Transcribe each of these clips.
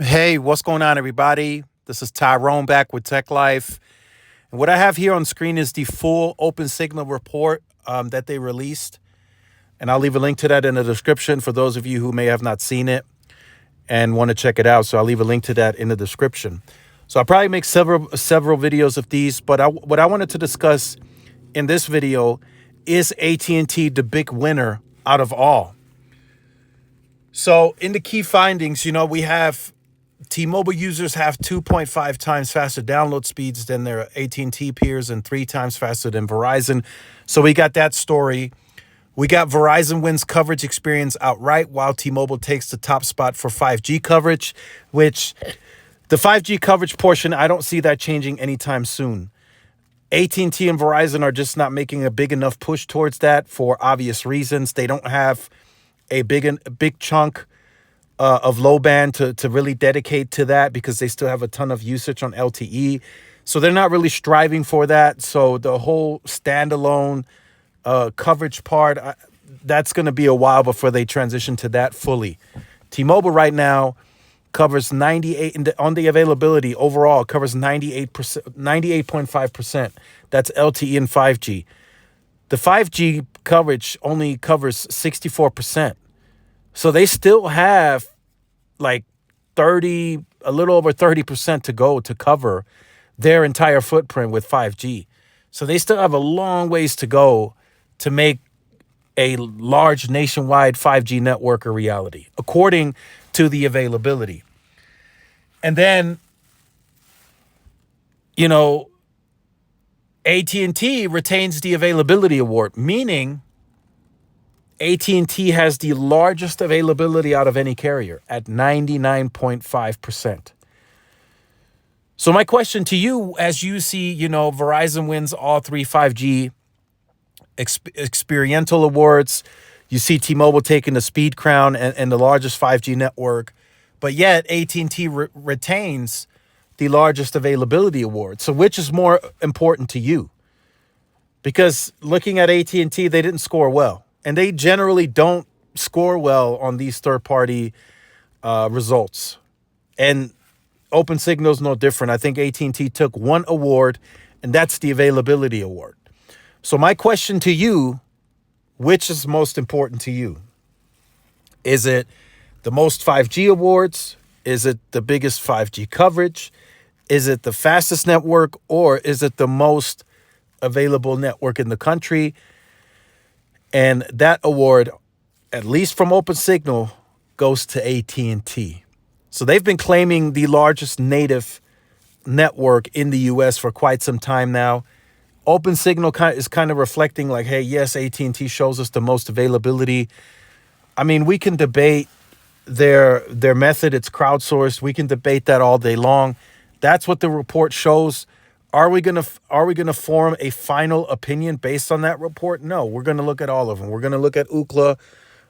Hey, what's going on, everybody? This is Tyrone back with Tech Life. And what I have here on screen is the full Open Signal report that they released. And I'll leave a link to that in the description for those of you who may have not seen it and want to check it out. So I'll leave a link to that in the description. So I'll probably make several videos of these, but what I wanted to discuss in this video is AT&T the big winner out of all. So in the key findings, we have T-Mobile users have 2.5 times faster download speeds than their AT&T peers and 3 times faster than Verizon. So we got that story. We got Verizon wins coverage experience outright while T-Mobile takes the top spot for 5G coverage, which the 5G coverage portion, I don't see that changing anytime soon. AT&T and Verizon are just not making a big enough push towards that for obvious reasons. They don't have a big chunk of low band to really dedicate to that because they still have a ton of usage on LTE. So they're not really striving for that. So the whole standalone coverage part, that's going to be a while before they transition to that fully. T-Mobile right now covers 98 on the availability overall covers 98.5%. That's LTE and 5G. The 5G coverage only covers 64%. So they still have like a little over 30% to go to cover their entire footprint with 5G. So they still have a long ways to go to make a large nationwide 5G network a reality, according to the availability. And then, AT&T retains the availability award, meaning AT&T has the largest availability out of any carrier at 99.5%. So my question to you, as you see, Verizon wins all 3 5G experiential awards. You see T-Mobile taking the speed crown and the largest 5G network, but yet AT&T retains the largest availability award. So which is more important to you? Because looking at AT&T, they didn't score well. And they generally don't score well on these third-party results. And Open Signal is no different. I think AT&T took one award, and that's the availability award. So my question to you, which is most important to you? Is it the most 5G awards? Is it the biggest 5G coverage? Is it the fastest network? Or is it the most available network in the country? And that award, at least from Open Signal, goes to AT&T. So they've been claiming the largest native network in the U.S. for quite some time now. Open Signal is kind of reflecting like, hey, yes, AT&T shows us the most availability. I mean, we can debate their method. It's crowdsourced. We can debate that all day long. That's what the report shows. Are we gonna form a final opinion based on that report? No, we're gonna look at all of them. We're gonna look at Ookla,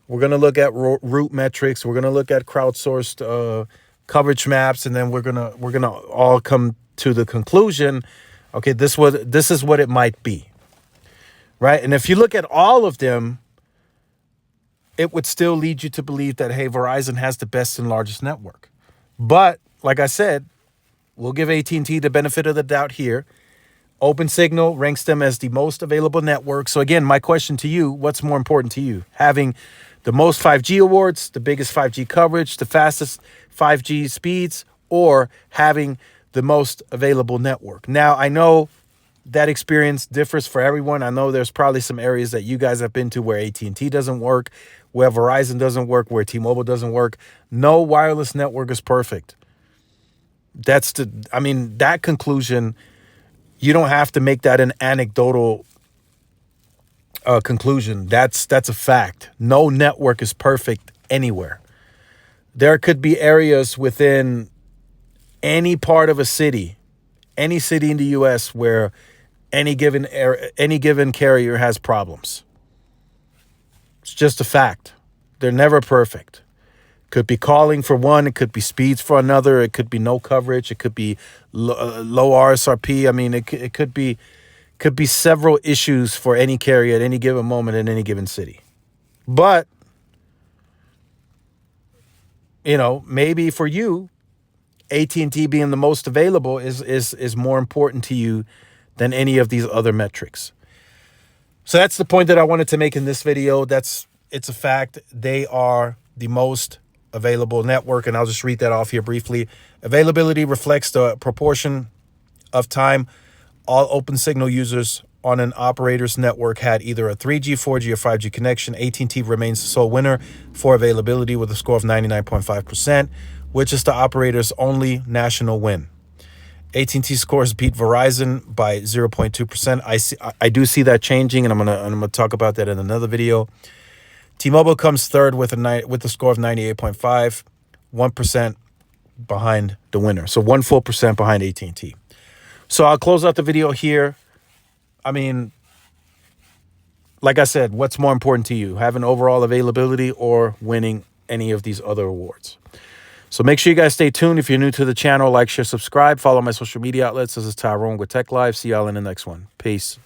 we're gonna look at root metrics, we're gonna look at crowdsourced coverage maps, and then we're gonna all come to the conclusion, okay, this is what it might be, right? And if you look at all of them, it would still lead you to believe that, hey, Verizon has the best and largest network. But like I said, we'll give AT&T the benefit of the doubt here. Open Signal ranks them as the most available network. So again, my question to you, what's more important to you? Having the most 5G awards, the biggest 5G coverage, the fastest 5G speeds, or having the most available network? Now, I know that experience differs for everyone. I know there's probably some areas that you guys have been to where AT&T doesn't work, where Verizon doesn't work, where T-Mobile doesn't work. No wireless network is perfect. That conclusion, you don't have to make that an anecdotal conclusion. That's a fact. No network is perfect anywhere. There could be areas within any part of a city, any city in the U.S. where any given carrier has problems. It's just a fact. They're never perfect. Could be calling for one. It could be speeds for another. It could be no coverage. It could be low RSRP. I mean, it could be several issues for any carrier at any given moment in any given city. But, maybe for you, AT&T being the most available is more important to you than any of these other metrics. So that's the point that I wanted to make in this video. It's a fact. They are the most available network, and I'll just read that off here briefly. Availability reflects the proportion of time all open signal users on an operator's network had either a 3G, 4G, or 5G connection. AT&T remains the sole winner for availability with a score of 99.5%, which is the operator's only national win. AT&T scores beat Verizon by 0.2%. I do see that changing, and I'm gonna talk about that in another video. T-Mobile comes third with a score of 98.5, 1% behind the winner. So 1 full percent behind AT&T. So I'll close out the video here. I mean, like I said, what's more important to you, having overall availability or winning any of these other awards? So make sure you guys stay tuned. If you're new to the channel, like, share, subscribe, follow my social media outlets. This is Tyrone with Tech Live. See y'all in the next one. Peace.